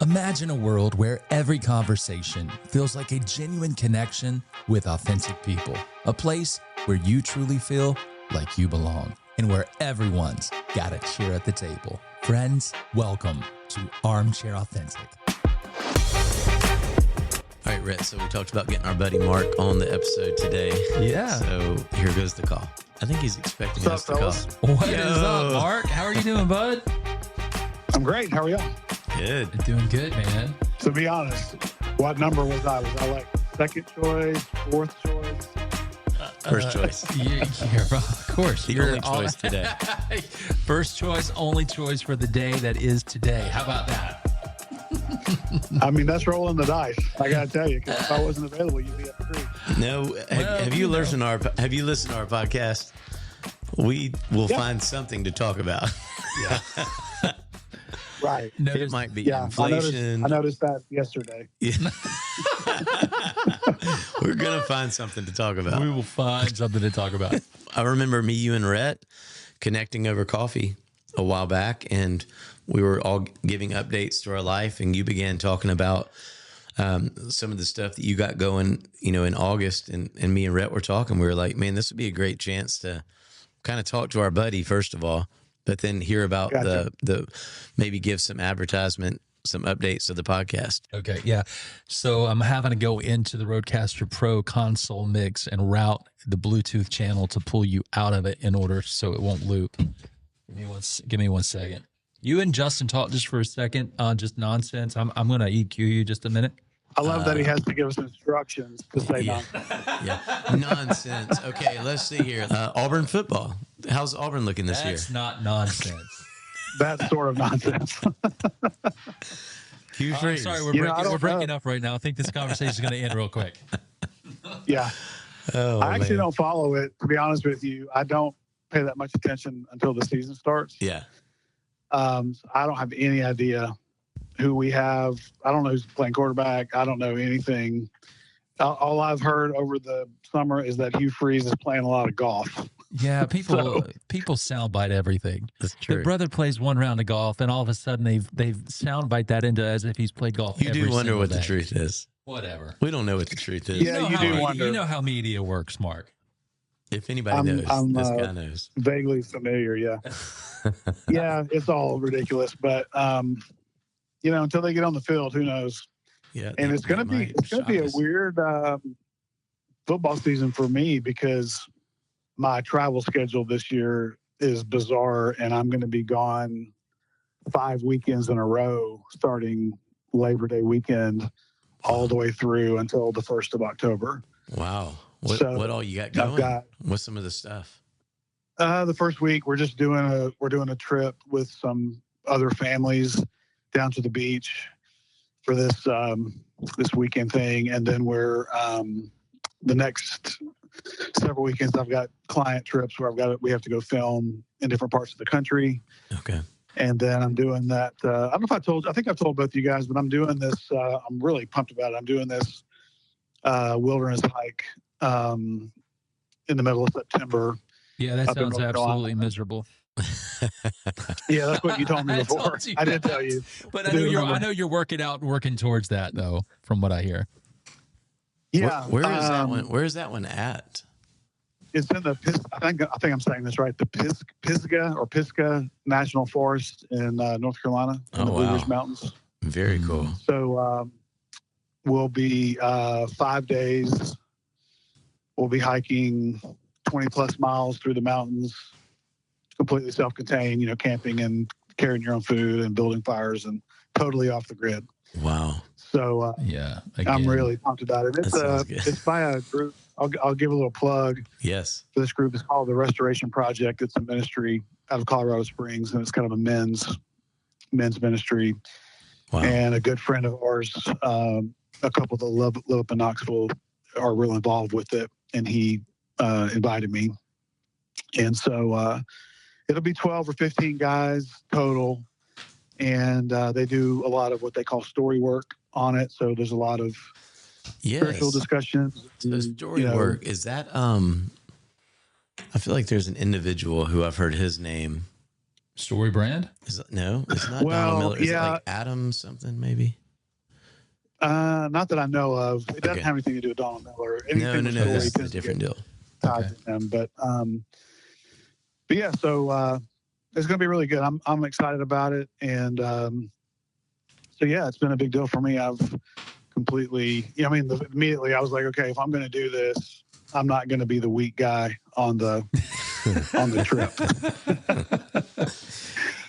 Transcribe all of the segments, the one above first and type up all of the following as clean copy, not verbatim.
Imagine a world where every conversation feels like a genuine connection with authentic people. A place where you truly feel like you belong and where everyone's got a chair at the table. Friends, welcome to Armchair Authentic. All right, Rhett, so we talked about getting our buddy Mark on the episode today. Yeah. So here goes the call. I think he's expecting us to call. What is up, Mark? How are you doing, bud? I'm great. How are y'all? Good. Doing good, man. To be honest, what number was I? Was I like second choice, fourth choice? First choice. Yeah, of course. The only choice today. First choice, only choice for the day that is today. How about that? I mean, that's rolling the dice. I gotta tell you, because if I wasn't available, you'd be up the creek. No, have you listened to our podcast? We will find something to talk about. Yeah. Right. It might be inflation. I noticed that yesterday. Yeah. We're going to find something to talk about. We will find something to talk about. I remember me, you, and Rhett connecting over coffee a while back, and we were all giving updates to our life, and you began talking about some of the stuff that you got going, in August, and me and Rhett were talking. We were like, man, this would be a great chance to kind of talk to our buddy, first of all, but then hear about the maybe give some advertisement, some updates of the podcast. Okay, yeah. So I'm having to go into the Rodecaster Pro console mix and route the Bluetooth channel to pull you out of it in order so it won't loop. Give me one second. You and Justin talk just for a second on just nonsense. I'm going to EQ you just a minute. I love that he has to give us instructions to say nonsense. Yeah, nonsense. Okay, let's see here. Auburn football. How's Auburn looking this year? That's not nonsense. That's sort of nonsense. Hugh Freeze. Sorry, we're breaking up right now. I think this conversation is going to end real quick. Yeah. I actually don't follow it, to be honest with you. I don't pay that much attention until the season starts. Yeah. I don't have any idea who we have. I don't know who's playing quarterback. I don't know anything. All I've heard over the summer is that Hugh Freeze is playing a lot of golf. Yeah, people soundbite everything. That's true. The brother plays one round of golf, and all of a sudden they've soundbite that into as if he's played golf. You do wonder what day. the truth is. Whatever. We don't know what the truth is. Yeah, you do wonder. You know how media works, Mark. If anybody knows, this guy knows. Vaguely familiar, yeah. Yeah, it's all ridiculous, but until they get on the field, who knows? Yeah, and it's gonna be a weird football season for me because my travel schedule this year is bizarre, and I'm going to be gone 5 weekends in a row, starting Labor Day weekend, all the way through until the 1st of October. Wow. What all you got going? What's some of the stuff? The first week we're doing a trip with some other families down to the beach for this weekend thing, and then we're the next several weekends I've got client trips where we have to go film in different parts of the country. Okay. And then I'm doing that. I don't know if I think I've told both of you guys, but I'm doing this. I'm really pumped about it. I'm doing this wilderness hike in the middle of September. Yeah, that sounds absolutely miserable. Yeah, that's what you told me before. I did tell you. But I know you're working out and working towards that, though, from what I hear. Yeah. Where is that one? Where is that one at? It's in the I think I'm saying this right. The Pisgah National Forest in North Carolina in the Blue Ridge Mountains. Very cool. So we'll be 5 days. We'll be hiking 20 plus miles through the mountains, completely self-contained. Camping and carrying your own food and building fires and totally off the grid. Wow. So I'm really pumped about it. It's by a group. I'll give a little plug. Yes. For this group, it's called the Restoration Project. It's a ministry out of Colorado Springs, and it's kind of a men's ministry. Wow. And a good friend of ours, a couple that live up in Knoxville, are real involved with it, and he invited me. And so it'll be 12 or 15 guys total, and they do a lot of what they call story work on it. So there's a lot of spiritual discussions. So story work, is that I feel like there's an individual who I've heard his name Story brand? No, it's not Well, Donald Miller. Is it yeah. like Adam something maybe? Not that I know of. It doesn't Okay. have anything to do with Donald Miller. No. Anything with Story This is a tends to different get deal. tied Okay. to them. But yeah, so it's going to be really good. I'm excited about it, and so yeah, it's been a big deal for me. I've completely, immediately I was like, okay, if I'm going to do this, I'm not going to be the weak guy on the trip.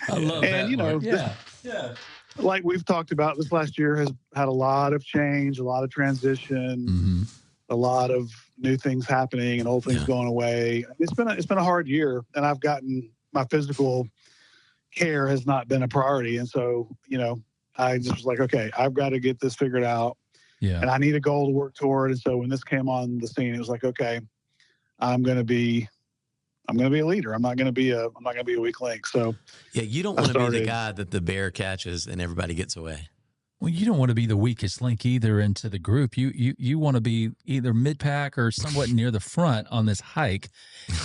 I love And, that. Mark. this- Yeah. Like we've talked about, this last year has had a lot of change, a lot of transition, Mm-hmm. a lot of new things happening and old things Yeah. going away. It's been a hard year, and I've gotten my physical care has not been a priority. And so, I just was like, okay, I've got to get this figured out, Yeah. and I need a goal to work toward. And so when this came on the scene, it was like, okay, I'm going to be a leader. I'm not going to be a weak link. So Yeah, you don't I want to be the started- guy that the bear catches and everybody gets away. Well, you don't want to be the weakest link either into the group. You want to be either mid-pack or somewhat near the front on this hike,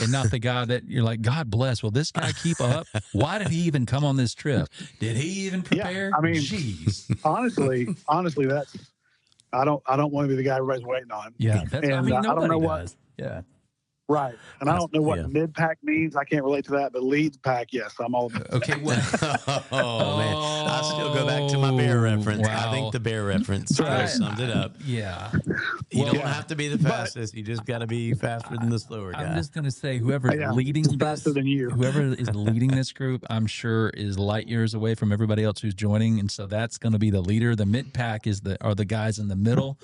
and not the guy that you're like, God bless. Will this guy keep up? Why did he even come on this trip? Did he even prepare? I mean- jeez. honestly, that's I don't want to be the guy everybody's waiting on. Yeah, that's. I And, mean, I don't nobody know what- does. Yeah. Right. And I don't know what Yeah. mid-pack means. I can't relate to that, but leads pack, yes, I'm all about. Okay. Well, Oh, man. I still go back to my bear reference. I Wow. think the bear reference Right. summed it up. yeah. You Well, don't have to be the fastest. You just got to be faster than the slower guy. I'm just going to say, whoever's Yeah, leading just this, faster than you. whoever is leading this group, I'm sure is light years away from everybody else who's joining, and so that's going to be the leader. The mid pack are the guys in the middle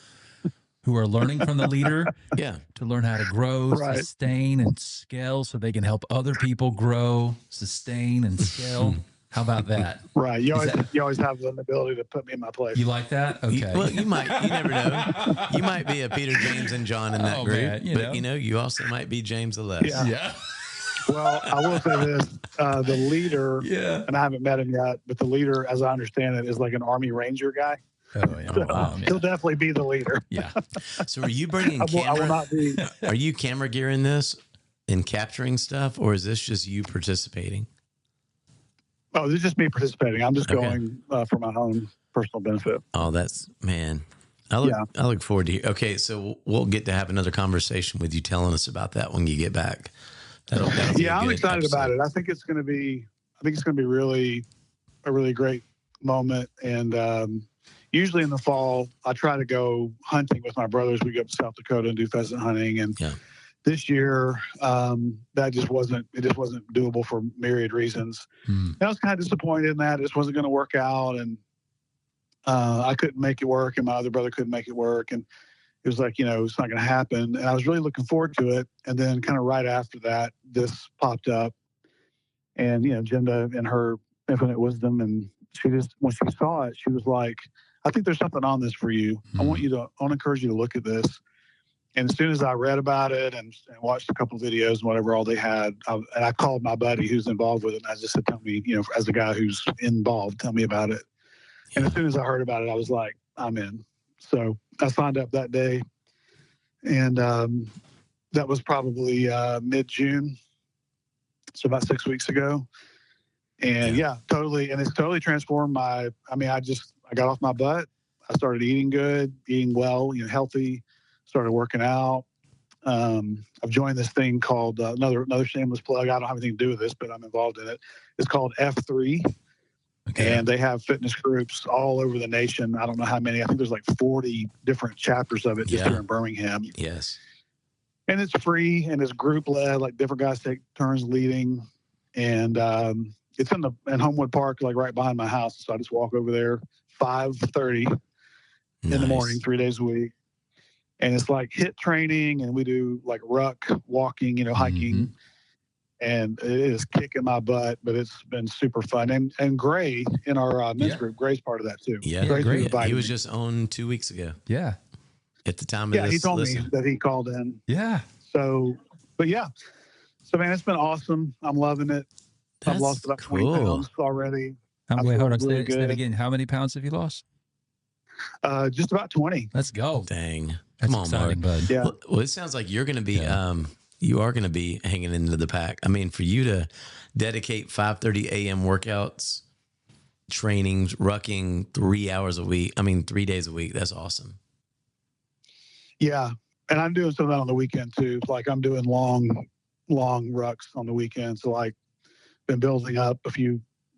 who are learning from the leader Yeah. to learn how to grow, Right. sustain, and scale, so they can help other people grow, sustain, and scale. How about that? Right. You always, that- you always have the ability to put me in my place. You like that? Okay. You might. You never know. You might be a Peter, James, and John in that Oh, group. man, but you also might be James the Less. Yeah. yeah. Well, I will say this: the leader, Yeah. and I haven't met him yet, but the leader, as I understand it, is like an Army Ranger guy. Oh yeah. So Wow, he'll definitely be the leader. yeah. So are you bringing I will camera? not be. Are you camera gearing this and capturing stuff, or is this just you participating? Oh, this is just me participating. I'm just Okay. going for my own personal benefit. Oh, that's man. I look forward to hear. Okay, so we'll get to have another conversation with you telling us about that when you get back. That'll be Yeah, a I'm good excited about episode. it. I think it's going to be really a really great moment. And usually in the fall, I try to go hunting with my brothers. We go up to South Dakota and do pheasant hunting. And Yeah. this year, that just wasn't doable for myriad reasons. Hmm. And I was kind of disappointed in that. It just wasn't going to work out. And I couldn't make it work, and my other brother couldn't make it work. And it was like, it's not going to happen. And I was really looking forward to it. And then kind of right after that, this popped up. And, Jenda in her infinite wisdom, and she just, when she saw it, she was like, I think there's something on this for you. I want to encourage you to look at this. And as soon as I read about it and watched a couple of videos and whatever all they had, and I called my buddy who's involved with it, and I just said, tell me, as a guy who's involved, tell me about it. And as soon as I heard about it, I was like, I'm in. So I signed up that day, and that was probably mid-June, so about 6 weeks ago. And yeah, totally. And it's totally transformed I got off my butt. I started eating good, eating well, healthy, started working out. I've joined this thing called another shameless plug. I don't have anything to do with this, but I'm involved in it. It's called F3. Okay. And they have fitness groups all over the nation. I don't know how many. I think there's like 40 different chapters of it just here in Birmingham. Yes. And it's free and it's group led, like different guys take turns leading. And it's in Homewood Park, like right behind my house. So I just walk over there 5:30 in the morning, 3 days a week. And it's like HIIT training, and we do like ruck, walking, hiking. And it is kicking my butt, but it's been super fun. And Gray in our men's group, Gray's part of that too. Yeah, Gray's great. invited He was me. just on 2 weeks ago Yeah. at the time of Yeah, this. he told listen. me that he called in. Yeah. So, but yeah. So, man, it's been awesome. I'm loving it. I've That's lost about 20 cool. pounds already. I Wait, feel hold on. really Say that good. again. How many pounds have you lost? Just about 20. Let's go. Dang. That's Come on, Mark. exciting, bud. Yeah. Well, it sounds like you're going to be you are going to be hanging into the pack. I mean, for you to dedicate 5:30 a.m. workouts, trainings, rucking 3 hours a week. I mean, 3 days a week. That's awesome. Yeah. And I'm doing some of that on the weekend too. Like I'm doing long rucks on the weekend. So like been building up a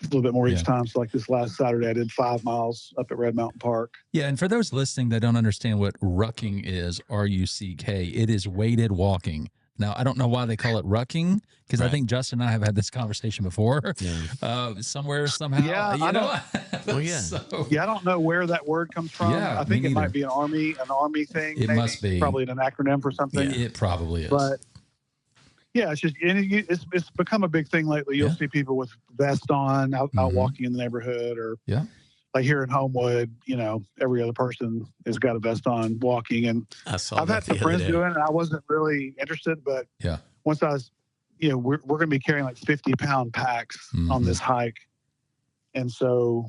little bit more each time. So like this last Saturday, I did 5 miles up at Red Mountain Park. Yeah. And for those listening that don't understand what rucking is, R-U-C-K, it is weighted walking. Now, I don't know why they call it rucking, because I think Justin and I have had this conversation before. Somewhere, somehow. Yeah, you know? Well, yeah. I don't know where that word comes from. Yeah, I think it might be an army thing. It must be. Probably an acronym for something. It probably is. But yeah, it's just it's become a big thing lately. You'll see people with vests on out walking in the neighborhood, or like here in Homewood, every other person has got a vest on walking. And I've had some friends doing it, and I wasn't really interested, but once I was, we're going to be carrying like 50-pound packs on this hike. And so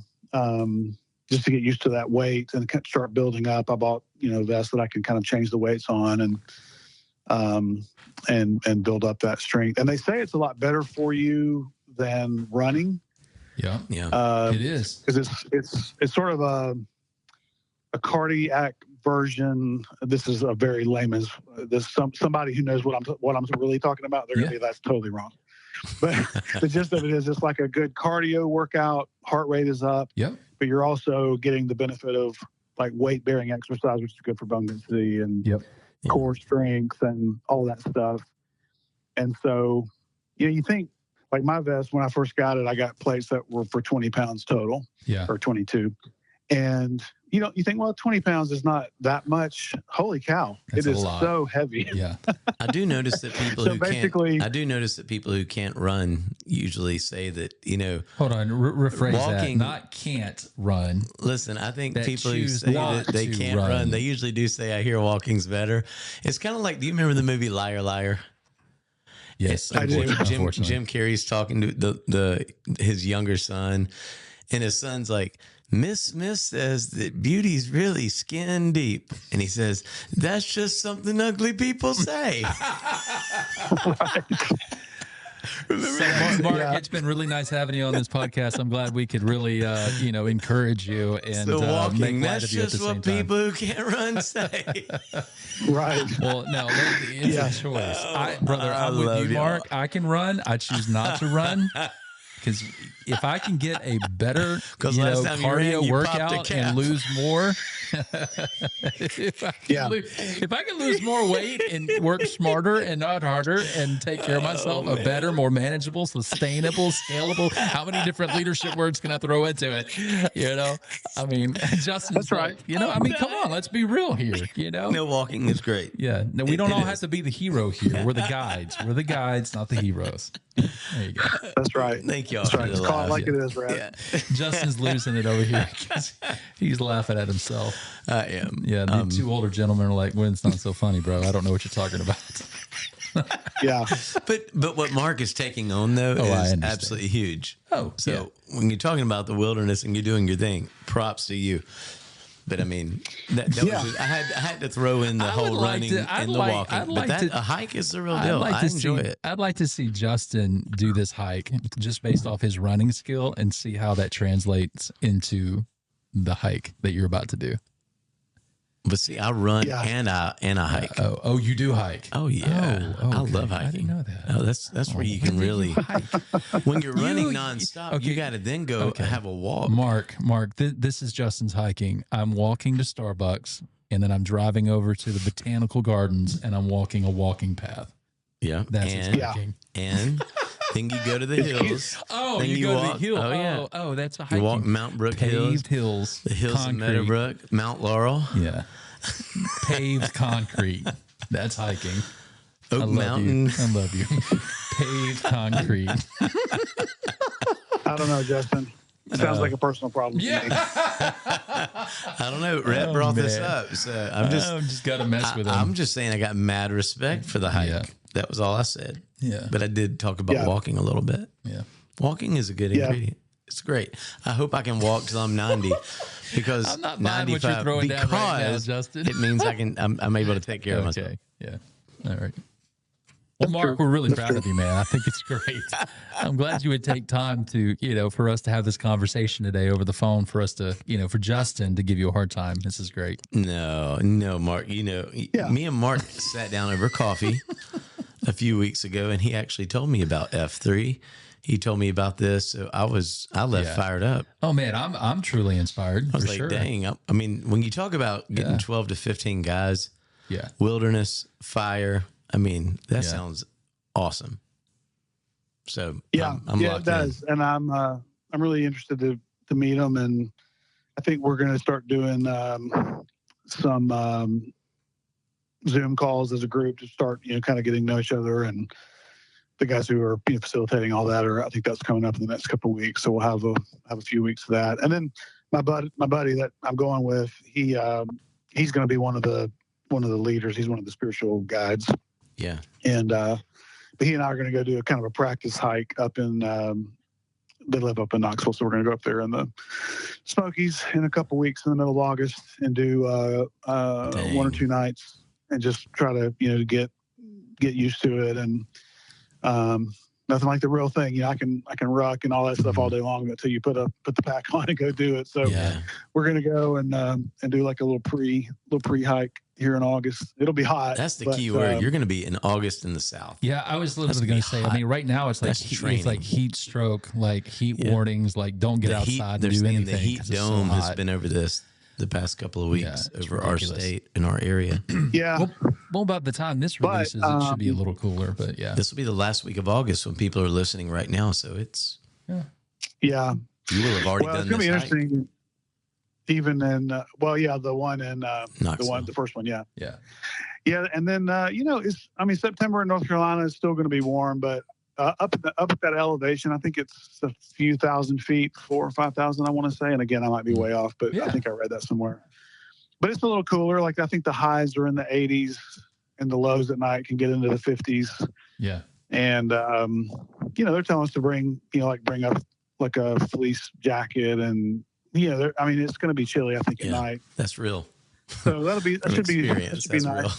just to get used to that weight and start building up, I bought, vests that I can kind of change the weights on and build up that strength. And they say it's a lot better for you than running. Yeah. It is, because it's sort of a cardiac version. This is a very layman's. Somebody who knows what I'm really talking about. They're gonna be, that's totally wrong. But the gist of it is, it's like a good cardio workout. Heart rate is up. Yep. But you're also getting the benefit of like weight bearing exercise, which is good for bone density and core strength and all that stuff. And so, you think. Like my vest, when I first got it, I got plates that were for 20 pounds total, or 22. And you think, well, 20 pounds is not that much. Holy cow. It is so heavy. Yeah. I do notice that people who can't run usually say that, hold on, rephrase walking, that. Not can't run. Listen, I think people who say that they can't run, they usually do say, I hear walking's better. It's kind of like, do you remember the movie Liar Liar? Yes, I do. Jim Carrey's talking to his younger son, and his son's like, Miss Smith says that beauty's really skin deep. And he says, that's just something ugly people say. So Mark, it's been really nice having you on this podcast. I'm glad we could really, encourage you and walking, make light of you at the same time. That's just what people who can't run say. Right. Well, no, it's a choice. I'm with you, Mark. I can run. I choose not to run. Because if I can get a better cardio workout and lose more, if I can lose more weight and work smarter and not harder and take care of myself, a better, more manageable, sustainable, scalable. How many different leadership words can I throw into it? I mean, Justin's right. Come on, let's be real here. No, walking is great. Yeah. No, we don't all have to be the hero here. We're the guides. We're the guides, not the heroes. There you go. That's right. Thank y'all. That's right. It's called like it is, Brad. Yeah. Justin's losing it over here because he's laughing at himself. I am. Yeah. The two older gentlemen are like, well, it's not so funny, bro. I don't know what you're talking about. Yeah. But what Mark is taking on, though, is absolutely huge. When you're talking about the wilderness and you're doing your thing, props to you. But I mean, that was just, I had to throw in the whole running and the walking. But a hike is the real deal. I enjoy it. I'd like to see Justin do this hike just based off his running skill and see how that translates into the hike that you're about to do. But see, I run and I hike. You do hike? Oh yeah, okay. I love hiking. I didn't know that. Oh, that's where you can really hike. When you're running nonstop, you got to then go have a walk. Mark, this is Justin's hiking. I'm walking to Starbucks, and then I'm driving over to the botanical gardens, and I'm walking a walking path. Yeah, that's his hiking. And then you go to the hills. Oh, then you go walk, to the hill. Oh, yeah. Oh, that's a hiking. You walk Mount Brook Paved hills. The hills concrete. of Meadowbrook, Mount Laurel. Yeah. Paved concrete. That's hiking. Oak Mountain. I love you. Paved concrete. I don't know, Justin. It sounds like a personal problem to me. I don't know. Rhett brought this up, so I'm just got to mess with him. I'm just saying I got mad respect for the hike. Yeah. That was all I said. Yeah. But I did talk about walking a little bit. Yeah. Walking is a good ingredient. It's great. I hope I can walk till I'm 90 because I'm not buying what you're throwing down right now, Justin. It means I'm able to take care of myself. Yeah. All right. Well, Mark, we're really proud of you, man. I think it's great. I'm glad you would take time to, for us to have this conversation today over the phone, for us to, for Justin to give you a hard time. This is great. No, Mark, me and Mark sat down over coffee a few weeks ago, and he actually told me about F3. He told me about this. So I left fired up. Oh man, I'm truly inspired. I was for like, sure. dang. I mean, when you talk about getting 12 to 15 guys, wilderness, fire, I mean, that sounds awesome. So I'm locked it does. in. And I'm really interested to meet them. And I think we're going to start doing some Zoom calls as a group to start, kind of getting to know each other, and the guys who are facilitating all that, I think that's coming up in the next couple of weeks. So we'll have a few weeks of that. And then my buddy that I'm going with, he's going to be one of the leaders. He's one of the spiritual guides. Yeah. And but he and I are going to go do a kind of a practice hike up in. They live up in Knoxville, so we're going to go up there in the Smokies in a couple of weeks in the middle of August and do 1 or 2 nights and just try to get used to it. And nothing like the real thing. I can ruck and all that stuff all day long until you put the pack on and go do it. So we're gonna go and do like a little pre hike here in August. It'll be hot. That's the key word. You're going to be in August in the South. Yeah, I was literally going to say. Hot. I mean, right now it's like it's like heat stroke, like heat warnings, like don't get outside and do anything. The heat dome has been over this the past couple of weeks over our state and our area. Well, about the time this releases, it should be a little cooler. But this will be the last week of August when people are listening right now. So it's you will have already done. It's going to be interesting. Even in the one in the first one, yeah, and then September in North Carolina is still going to be warm, but up at that elevation, I think it's a few thousand feet, 4,000 or 5,000, I want to say. And again, I might be way off, but I think I read that somewhere. But it's a little cooler. Like I think the highs are in the 80s, and the lows at night can get into the 50s. Yeah, and they're telling us to bring up like a fleece jacket and. It's going to be chilly, I think, at night. That's real. So that should be nice. Real.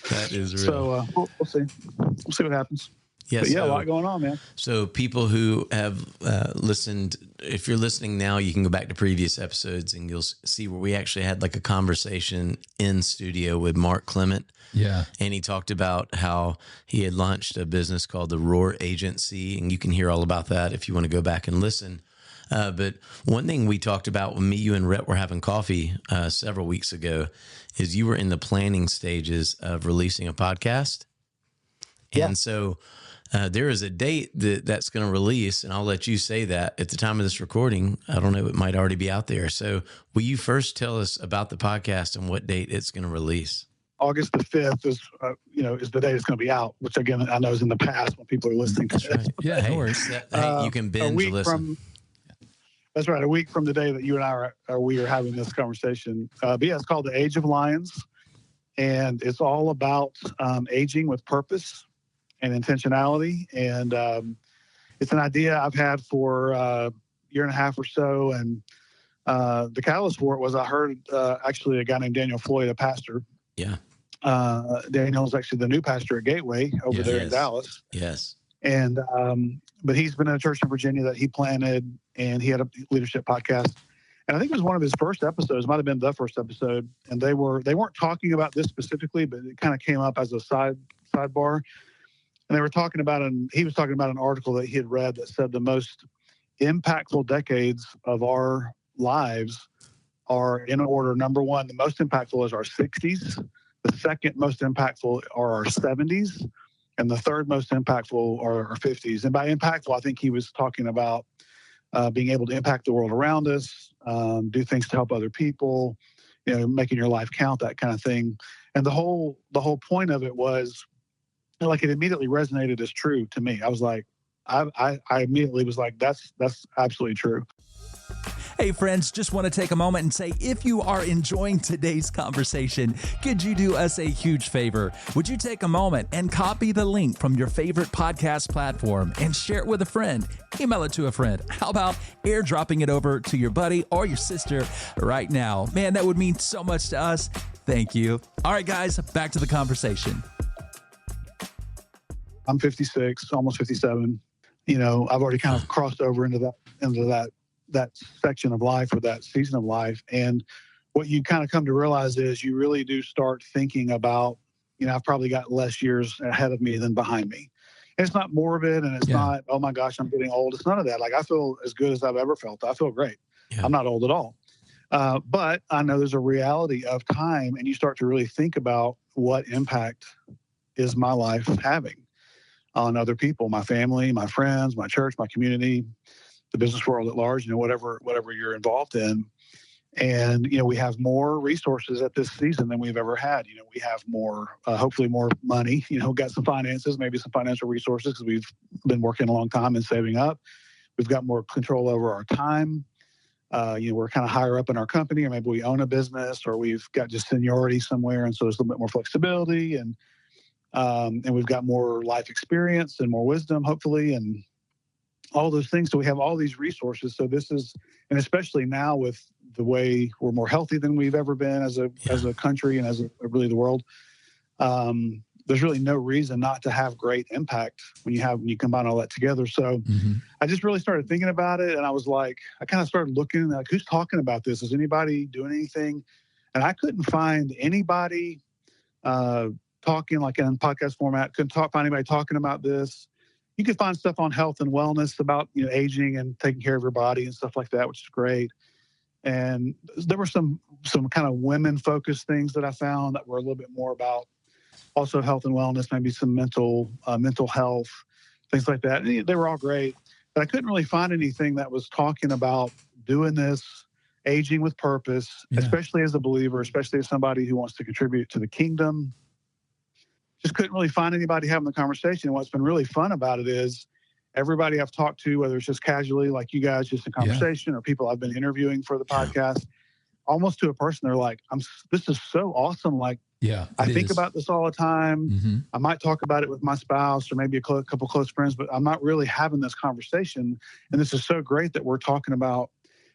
That is real. So we'll see. We'll see what happens. Yeah, a lot going on, man. So people who have listened, if you're listening now, you can go back to previous episodes and you'll see where we actually had like a conversation in studio with Mark Clement. Yeah. And he talked about how he had launched a business called the Roar Agency, and you can hear all about that if you want to go back and listen. But one thing we talked about when you and Rhett were having coffee several weeks ago is you were in the planning stages of releasing a podcast. Yeah. And so there is a date that's going to release, and I'll let you say that at the time of this recording. I don't know, it might already be out there. So will you first tell us about the podcast and what date it's going to release? August the 5th is the day it's going to be out, which again, I know is in the past when people are listening to this. Right. Yeah, no worries. You can binge listen. That's right. A week from the day that you and I are having this conversation. But it's called The Age of Lions, and it's all about aging with purpose and intentionality. And it's an idea I've had for a year and a half or so. And the catalyst for it was I heard actually a guy named Daniel Floyd, a pastor. Yeah. Daniel is actually the new pastor at Gateway over there in Dallas. Yes. And but he's been in a church in Virginia that he planted, and he had a leadership podcast. And I think it was one of his first episodes, might have been the first episode. And they weren't talking about this specifically, but it kind of came up as a sidebar. And they were talking about, he was talking about an article that he had read that said the most impactful decades of our lives are in order. Number one, the most impactful is our 60s. The second most impactful are our 70s. And the third most impactful are our 50s. And by impactful, I think he was talking about being able to impact the world around us, do things to help other people, making your life count, that kind of thing. And the whole point of it was, like, it immediately resonated as true to me. I was like, I immediately was like, that's absolutely true. Hey friends, just want to take a moment and say, if you are enjoying today's conversation, could you do us a huge favor? Would you take a moment and copy the link from your favorite podcast platform and share it with a friend? Email it to a friend. How about airdropping it over to your buddy or your sister right now? Man, that would mean so much to us. Thank you. All right, guys, back to the conversation. I'm 56, almost 57. You know, I've already kind of crossed over into that section of life, or that season of life. And what you kind of come to realize is you really do start thinking about, you know, I've probably got less years ahead of me than behind me. And it's not morbid, and it's not, oh my gosh, I'm getting old. It's none of that. Like, I feel as good as I've ever felt. I feel great. Yeah. I'm not old at all. But I know there's a reality of time, and you start to really think about what impact is my life having on other people, my family, my friends, my church, my community, the business world at large, you know, whatever you're involved in. And, you know, we have more resources at this season than we've ever had. You know, we have more, hopefully more money, you know, got some finances, maybe some financial resources, because we've been working a long time and saving up. We've got more control over our time. You know, we're kind of higher up in our company, or maybe we own a business, or we've got just seniority somewhere. And so there's a little bit more flexibility, and we've got more life experience and more wisdom, hopefully, and all those things. So we have all these resources. So this is, and especially now with the way we're more healthy than we've ever been as a country, and as really the world, there's really no reason not to have great impact when you combine all that together. So I just really started thinking about it, and I was like, I kind of started looking, like, who's talking about this? Is anybody doing anything? And I couldn't find anybody talking like in podcast format. Couldn't find anybody talking about this. You could find stuff on health and wellness about, you know, aging and taking care of your body and stuff like that, which is great. And there were some kind of women focused things that I found that were a little bit more about also health and wellness, maybe some mental health, things like that. And they were all great, but I couldn't really find anything that was talking about doing this, aging with purpose, especially as a believer, especially as somebody who wants to contribute to the kingdom. Just couldn't really find anybody having the conversation. And what's been really fun about it is everybody I've talked to, whether it's just casually like you guys, just a conversation, or people I've been interviewing for the podcast, almost to a person, they're like, this is so awesome. Like, I think about this all the time. I might talk about it with my spouse or maybe a couple close friends, but I'm not really having this conversation. And this is so great that we're talking about,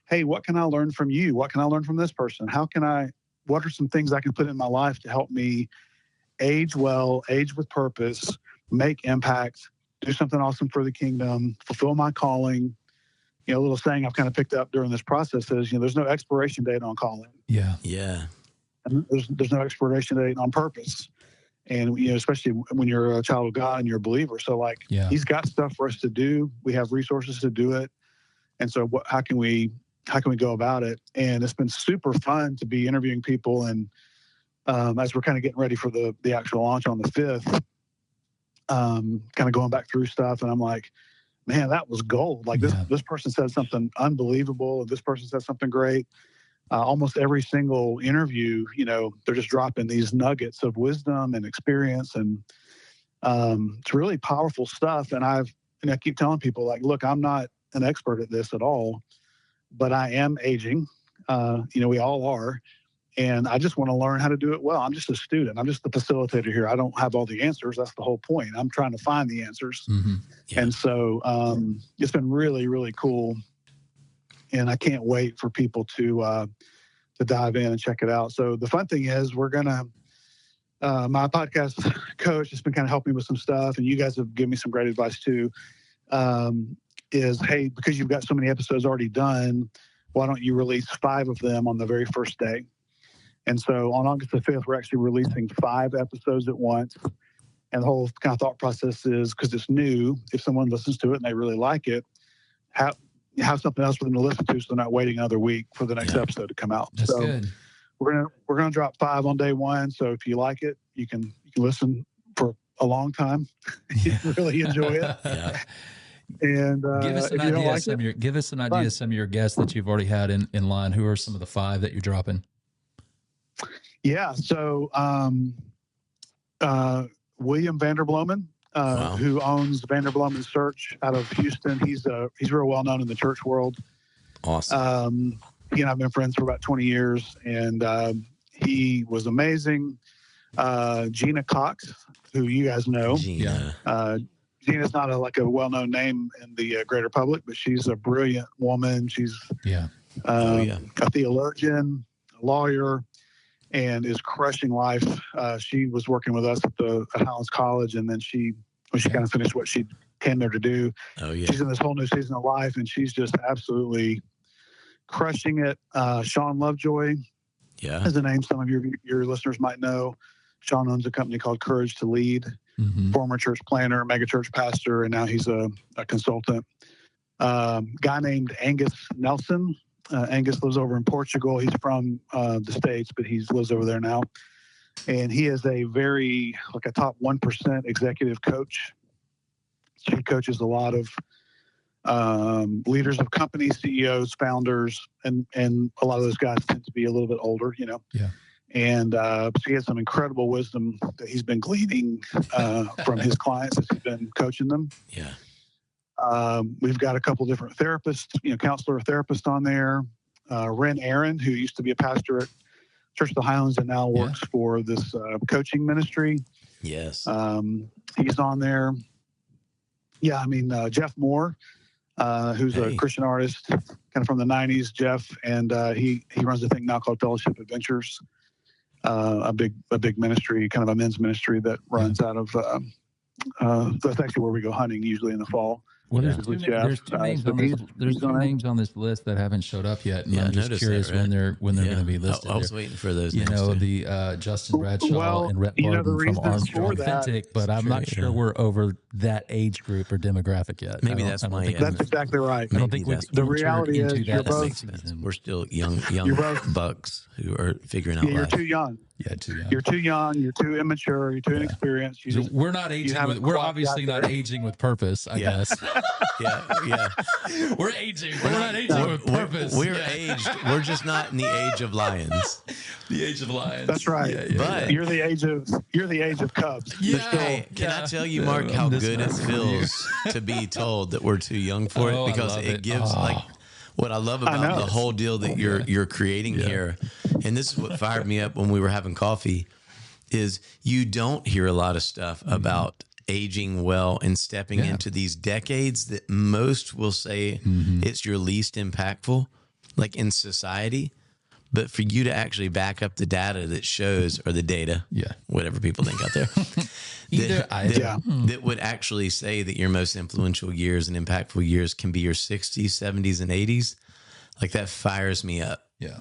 hey, what can I learn from you? What can I learn from this person? What are some things I can put in my life to help me age well, age with purpose, make impact, do something awesome for the kingdom, fulfill my calling. You know, a little saying I've kind of picked up during this process is, you know, there's no expiration date on calling. Yeah. And there's no expiration date on purpose. And, you know, especially when you're a child of God and you're a believer. So, like, he's got stuff for us to do. We have resources to do it. And so how can we go about it? And it's been super fun to be interviewing people. And as we're kind of getting ready for the actual launch on the 5th, kind of going back through stuff, and I'm like, man, that was gold. Like, this person said something unbelievable, and this person said something great. Almost every single interview, you know, they're just dropping these nuggets of wisdom and experience, and it's really powerful stuff. And I keep telling people, like, look, I'm not an expert at this at all, but I am aging. You know, we all are. And I just want to learn how to do it well. I'm just a student. I'm just the facilitator here. I don't have all the answers. That's the whole point. I'm trying to find the answers. And so it's been really, really cool. And I can't wait for people to dive in and check it out. So the fun thing is my podcast coach has been kind of helping me with some stuff, and you guys have given me some great advice too, is, hey, because you've got so many episodes already done, why don't you release 5 of them on the very first day? And so on August the 5th, we're actually releasing 5 episodes at once. And the whole kind of thought process is, because it's new, if someone listens to it and they really like it, have something else for them to listen to, so they're not waiting another week for the next episode to come out. That's so good. We're gonna drop 5 on day 1. So if you like it, you can listen for a long time. You really enjoy it. And give us an idea of some of your guests that you've already had in line. Who are some of the 5 that you're dropping? Yeah. So William Vanderbloemen, who owns Vanderbloemen Search out of Houston. He's real well known in the church world. Awesome. He and I've been friends for about 20 years, and he was amazing. Gina Cox, who you guys know. Gina's not a well-known name in the greater public, but she's a brilliant woman. She's a theologian, a lawyer. and is crushing life. She was working with us at Highlands College, and then when she kind of finished what she came there to do, she's in this whole new season of life, and she's just absolutely crushing it. Sean Lovejoy is a name some of your listeners might know. Sean owns a company called Courage to Lead, former church planner, mega church pastor, and now he's a consultant. Guy named Angus Nelson. Angus lives over in Portugal. He's from the States, but he lives over there now. And he is a top 1% executive coach. He coaches a lot of leaders of companies, CEOs, founders, and a lot of those guys tend to be a little bit older, Yeah. And so he has some incredible wisdom that he's been gleaning from his clients as he's been coaching them. Yeah. We've got a couple different therapists, counselor therapists on there. Ren Aaron, who used to be a pastor at Church of the Highlands and now works for this coaching ministry. Yes. He's on there. Yeah, Jeff Moore, who's a Christian artist, kind of from the 90s, Jeff, and he runs a thing now called Fellowship Adventures, a big ministry, kind of a men's ministry that runs out of, that's actually where we go hunting usually in the fall. Well, there's two names on this list that haven't showed up yet, and I'm just curious when they're going to be listed. I was waiting for those. The Justin Bradshaw and Rhett Barton from Armchair Authentic, but I'm not sure we're over that age group or demographic yet. Maybe that's why. That's exactly right. I don't think the reality is you're both. We're still young bucks who are figuring out life. You're too young. Yeah, too young. You're too young. You're too immature. You're too inexperienced. We're not aging. We're obviously not aging with purpose. I guess. Yeah. We're aging. We're not aging with purpose. We're aged. We're just not in the age of lions. The age of lions. That's right. But you're the age of cubs. Yeah. Can I tell you, Mark, how good it feels to be told that we're too young for it? Because it gives what I love about the whole deal that you're creating here, and this is what fired me up when we were having coffee, is you don't hear a lot of stuff about aging well and stepping into these decades that most will say it's your least impactful, like in society. But for you to actually back up the data that shows, or the data, whatever people think out there, that would actually say that your most influential years and impactful years can be your 60s, 70s, and 80s, like that fires me up. Yeah.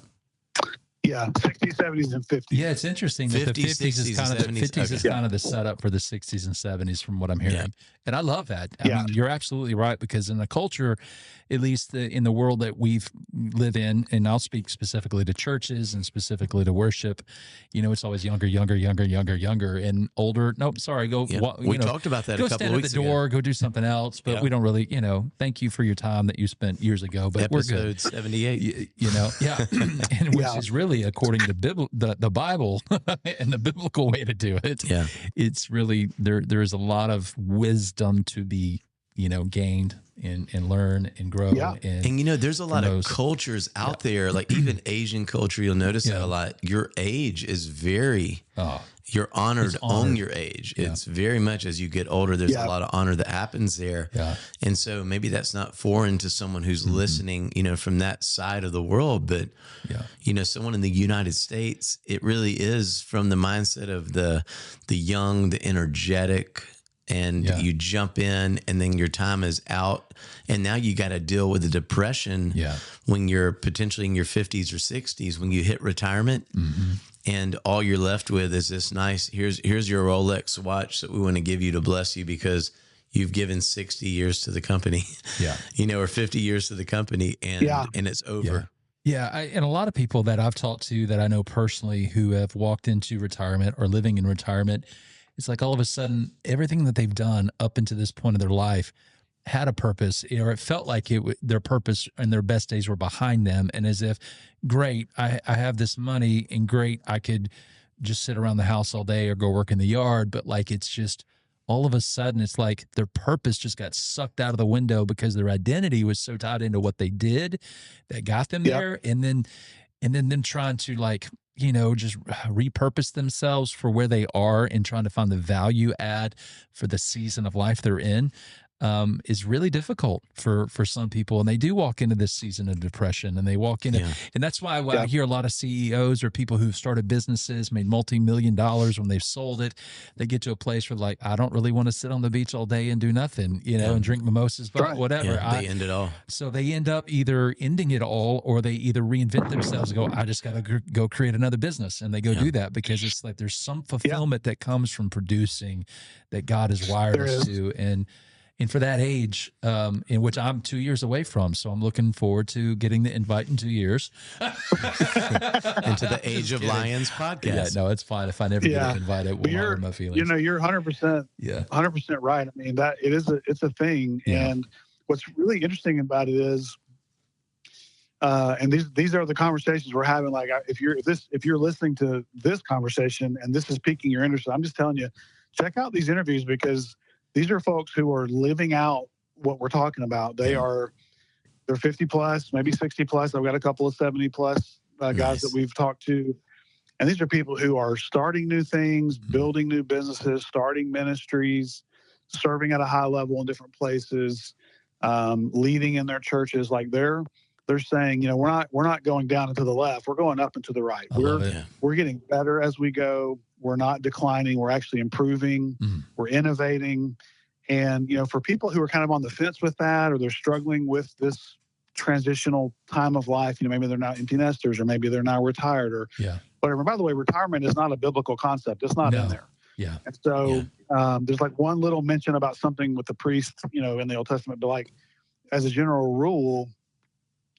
Yeah, 60s, 70s, and 50s. Yeah, it's interesting that 50s, the 50s is kind of the 50s is kind of the setup for the 60s and 70s, from what I'm hearing, and I love that. I mean, you're absolutely right, because in the culture, at least in the world that we live in, and I'll speak specifically to churches and specifically to worship, it's always younger, and older. Nope, sorry, go. We talked about that a couple of weeks ago. Go stand at the door, go do something else, but we don't really, thank you for your time that you spent years ago, but we're good. Episode 78. And which is really, according to the Bible and the biblical way to do it. Yeah, it's really there is a lot of wisdom to be gained and learn and grow. Yeah. And there's a lot of cultures out there, like even Asian culture. You'll notice that a lot. Your age is you're honored on your age. It's very much, as you get older, there's a lot of honor that happens there. Yeah. And so maybe that's not foreign to someone who's listening, from that side of the world. But, someone in the United States, it really is from the mindset of the young, the energetic, and you jump in, and then your time is out, and now you got to deal with the depression when you're potentially in your 50s or 60s, when you hit retirement, and all you're left with is this nice, here's your Rolex watch that we want to give you to bless you because you've given 60 years to the company, or 50 years to the company, and it's over. And a lot of people that I've talked to that I know personally who have walked into retirement or living in retirement, it's like all of a sudden everything that they've done up until this point of their life had a purpose, or it felt like their purpose and their best days were behind them. And as if, great, I have this money, and great, I could just sit around the house all day or go work in the yard. But like, it's just all of a sudden, it's like their purpose just got sucked out of the window because their identity was so tied into what they did that got them there. And then them trying to just repurpose themselves for where they are and trying to find the value add for the season of life they're in. is really difficult for some people, and they do walk into this season of depression, and they walk into, and that's why I hear a lot of CEOs or people who've started businesses, made multi-million dollars when they've sold it, they get to a place where like, I don't really want to sit on the beach all day and do nothing, and drink mimosas, but whatever. They end it all. So they end up either ending it all, or they either reinvent themselves and go, I just got to go create another business, and they go do that, because it's like there's some fulfillment that comes from producing that God has wired us to, and for that age, in which I'm 2 years away from, so I'm looking forward to getting the invite in 2 years into the Age of Lions podcast. Yeah, no, it's fine if I never get invited. It will hurt my feelings. You're 100%, 100% right. I mean, that it's a thing, and what's really interesting about it is, and these are the conversations we're having. Like, if you're listening to this conversation and this is piquing your interest, I'm just telling you, check out these interviews, because these are folks who are living out what we're talking about. They're 50 plus, maybe 60 plus. I've got a couple of 70 plus guys that we've talked to. And these are people who are starting new things, building new businesses, starting ministries, serving at a high level in different places, leading in their churches. Like they're saying, we're not going down and to the left. We're going up and to the right. We're getting better as we go. We're not declining. We're actually improving. We're innovating. And, for people who are kind of on the fence with that, or they're struggling with this transitional time of life, maybe they're now empty nesters, or maybe they're now retired, or whatever. By the way, retirement is not a biblical concept. It's not in there. Yeah. And so there's like one little mention about something with the priest, in the Old Testament, but like as a general rule,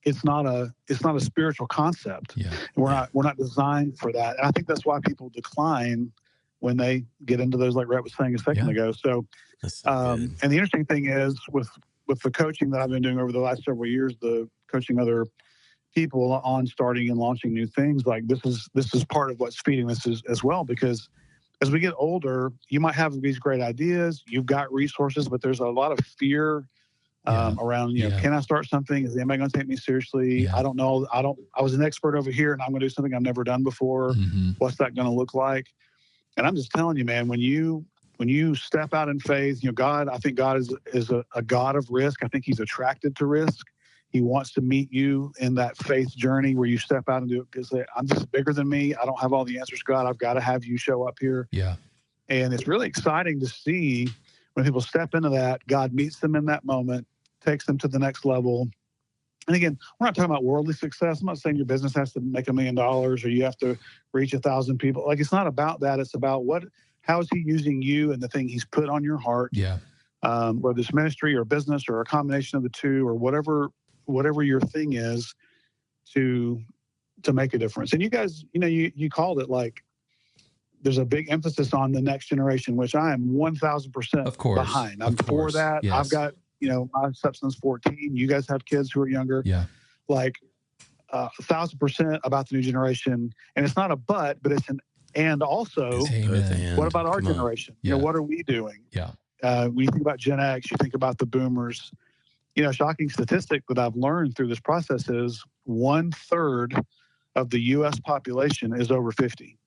it's not a spiritual concept. Yeah. We're not designed for that. And I think that's why people decline when they get into those, like Rhett was saying a second ago. So, and the interesting thing is with the coaching that I've been doing over the last several years, the coaching other people on starting and launching new things, like this is part of what's feeding this as well, because as we get older, you might have these great ideas, you've got resources, but there's a lot of fear around, can I start something? Is anybody going to take me seriously? Yeah. I don't know. I was an expert over here and I'm going to do something I've never done before. What's that going to look like? And I'm just telling you, man, when you step out in faith, I think God is a God of risk. I think he's attracted to risk. He wants to meet you in that faith journey where you step out and do it, because I'm just bigger than me. I don't have all the answers, God. I've got to have you show up here. Yeah. And it's really exciting to see when people step into that, God meets them in that moment, takes them to the next level. And again, we're not talking about worldly success. I'm not saying your business has to make $1 million or you have to reach 1,000 people. Like, it's not about that. It's about how is he using you and the thing he's put on your heart? Yeah. Whether it's ministry or business or a combination of the two, or whatever your thing is, to make a difference. And you guys, you called it, like, there's a big emphasis on the next generation, which I am 1,000% behind. I'm for that. Yes. I've got, my stepson's 14. You guys have kids who are younger. Yeah. Like 1,000% about the new generation. And it's not a but it's an and also. What about our generation? Yeah. What are we doing? Yeah. When you think about Gen X, you think about the boomers. Shocking statistic that I've learned through this process is 1/3 of the U.S. population is over 50.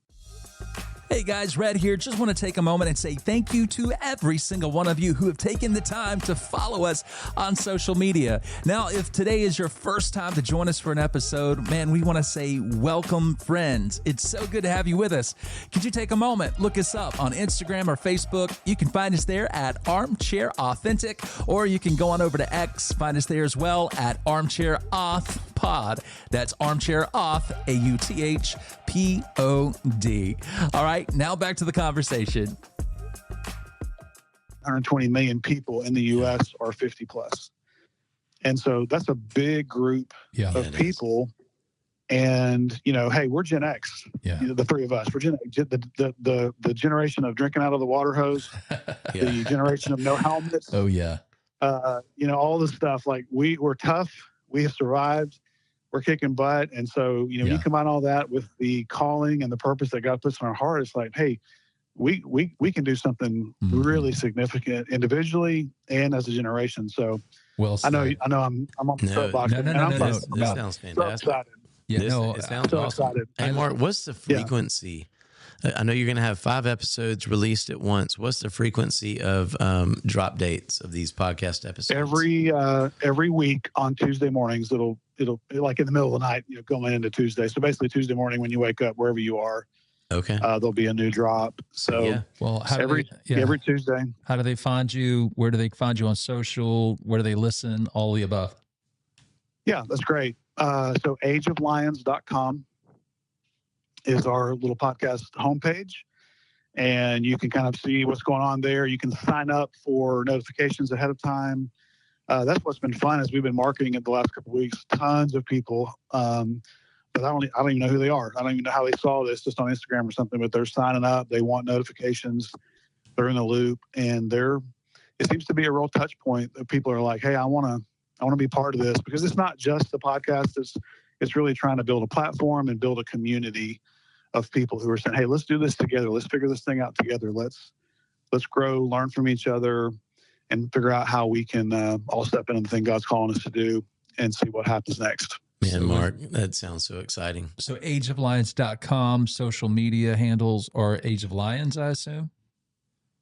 Hey guys, Red here. Just want to take a moment and say thank you to every single one of you who have taken the time to follow us on social media. Now, if today is your first time to join us for an episode, man, we want to say welcome, friends. It's so good to have you with us. Could you take a moment, look us up on Instagram or Facebook? You can find us there at Armchair Authentic, or you can go on over to X, find us there as well at Armchair Auth Pod. That's Armchair Auth, AUTHPOD. All right. Now back to the conversation. 120 million people in the U.S. are 50 plus. And so that's a big group of people. And, hey, we're Gen X. Yeah. The three of us. We're Gen X. The generation of drinking out of the water hose, the generation of no helmets. Oh, yeah. All this stuff. Like, we're tough. We have survived. We're kicking butt. And so, you combine all that with the calling and the purpose that God puts in our heart. It's like, hey, we can do something really significant individually and as a generation. So well said. I know I'm on the soapbox. This sounds fantastic. So excited. Yeah, it sounds so awesome. excited. Hey, Mark, what's the frequency I know you're going to have 5 episodes released at once. What's the frequency of drop dates of these podcast episodes? Every week on Tuesday mornings, it'll like in the middle of the night, going into Tuesday. So basically Tuesday morning when you wake up, wherever you are, okay, there'll be a new drop. So yeah. Well, every Tuesday. How do they find you? Where do they find you on social? Where do they listen? All the above. Yeah, that's great. So ageoflions.com is our little podcast homepage, and you can kind of see what's going on there. You can sign up for notifications ahead of time. That's what's been fun as we've been marketing it the last couple of weeks. Tons of people, but I don't even know who they are. I don't even know how they saw this, just on Instagram or something, but they're signing up. They want notifications. They're in the loop, and it seems to be a real touch point that people are like, hey, I want to be part of this, because it's not just the podcast. It's really trying to build a platform and build a community of people who are saying, hey, let's do this together. Let's figure this thing out together. Let's grow, learn from each other, and figure out how we can all step into the thing God's calling us to do and see what happens next. Man, Mark, that sounds so exciting. So ageoflions.com, social media handles are Age of Lions, I assume?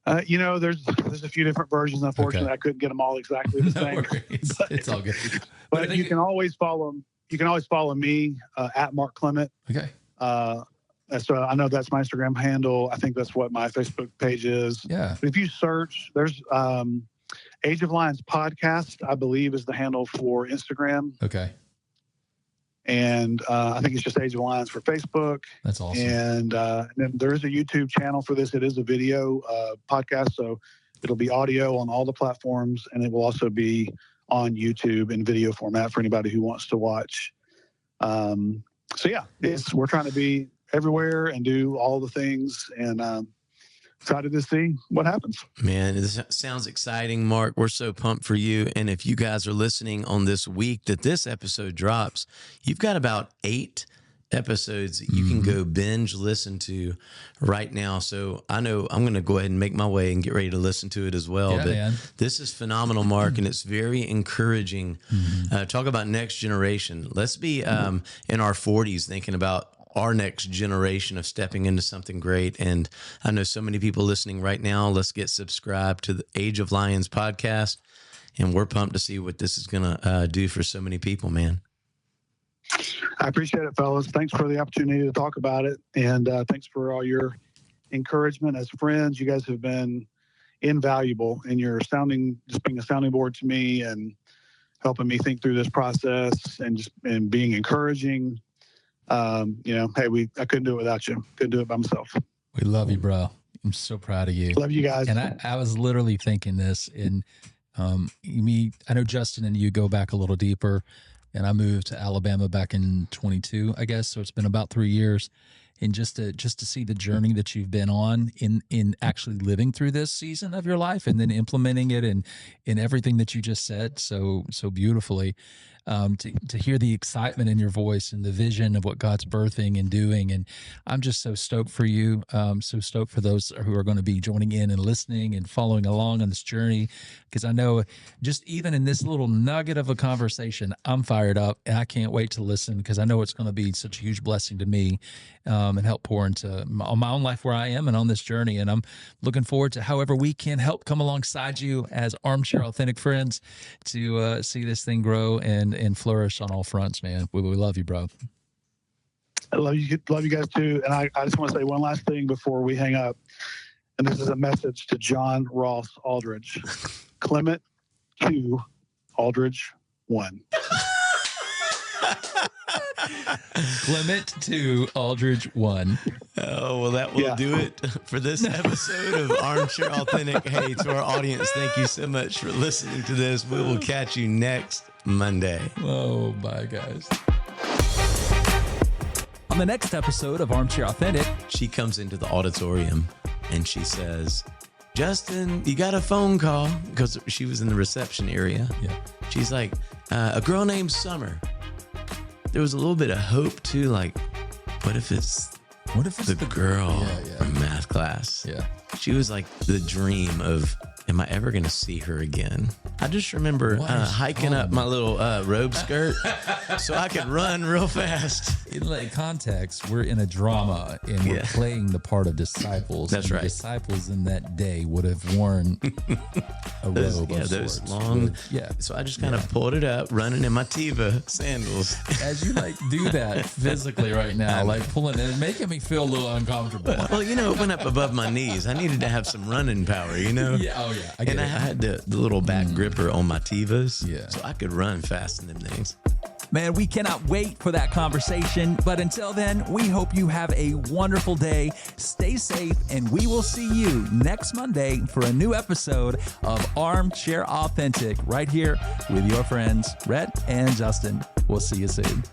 There's a few different versions. Unfortunately, Okay. I couldn't get them all exactly the same. Worries. It's all good. But you can always follow them. You can always follow me at Mark Clement. Okay. So I know that's my Instagram handle. I think that's what my Facebook page is. Yeah. But if you search, there's Age of Lions podcast, I believe, is the handle for Instagram. Okay. And I think it's just Age of Lions for Facebook. That's awesome. And then there is a YouTube channel for this. It is a video podcast, so it'll be audio on all the platforms, and it will also be on YouTube in video format for anybody who wants to watch. So yeah, we're trying to be everywhere and do all the things, and excited to see what happens. Man, this sounds exciting, Mark. We're so pumped for you. And if you guys are listening on this week that this episode drops, you've got about 8 episodes that you can go binge listen to right now. So I know I'm going to go ahead and make my way and get ready to listen to it as well. Yeah, but man. This is phenomenal, Mark, and it's very encouraging. Talk about next generation. Let's be in our 40s thinking about our next generation of stepping into something great. And I know so many people listening right now. Let's get subscribed to the Age of Lions podcast. And we're pumped to see what this is going to do for so many people, man. I appreciate it, fellas. Thanks for the opportunity to talk about it. And thanks for all your encouragement as friends. You guys have been invaluable in your being a sounding board to me and helping me think through this process and being encouraging. Hey, I couldn't do it without you. Couldn't do it by myself. We love you, bro. I'm so proud of you. Love you guys. And I was literally thinking this, and I know Justin and you go back a little deeper, and I moved to Alabama back in 22, I guess. So it's been about 3 years. And just to see the journey that you've been on in actually living through this season of your life and then implementing it in everything that you just said so beautifully, to hear the excitement in your voice and the vision of what God's birthing and doing. And I'm just so stoked for you. So stoked for those who are going to be joining in and listening and following along on this journey. Because I know just even in this little nugget of a conversation, I'm fired up and I can't wait to listen, because I know it's going to be such a huge blessing to me. And help pour into my own life where I am and on this journey. And I'm looking forward to however we can help come alongside you as Armchair Authentic friends to see this thing grow and flourish on all fronts, man. We love you, bro. I love you guys too. And I just want to say one last thing before we hang up. And this is a message to John Ross Aldridge. Clement 2, Aldridge 1. Clement 2, Aldridge 1. Oh, well, that will do it for this episode of Armchair Authentic. Hey, to our audience, thank you so much for listening to this. We will catch you next Monday. Oh, bye, guys. On the next episode of Armchair Authentic, She comes into the auditorium and she says, Justin, you got a phone call, because she was in the reception area. Yeah. She's like, a girl named Summer. There was a little bit of hope too, like, what if it's What if it's the girl Yeah. from math class. Yeah. She was like the dream of, am I ever going to see her again? I just remember hiking up my little robe skirt so I could run real fast. In like context, we're in a drama and we're playing the part of disciples. That's and right. The disciples in that day would have worn a robe of those sorts. long. Yeah. So I just kind of pulled it up, running in my Tiva sandals. As you like do that physically right now, like pulling it, making me feel a little uncomfortable. Well, it went up above my knees. I needed to have some running power, Yeah. Oh yeah. I get And I it. had the little back gripper on my Tivas. Yeah. So I could run fast in them things. Man, we cannot wait for that conversation. But until then, we hope you have a wonderful day. Stay safe, and we will see you next Monday for a new episode of Armchair Authentic right here with your friends, Rhett and Justin. We'll see you soon.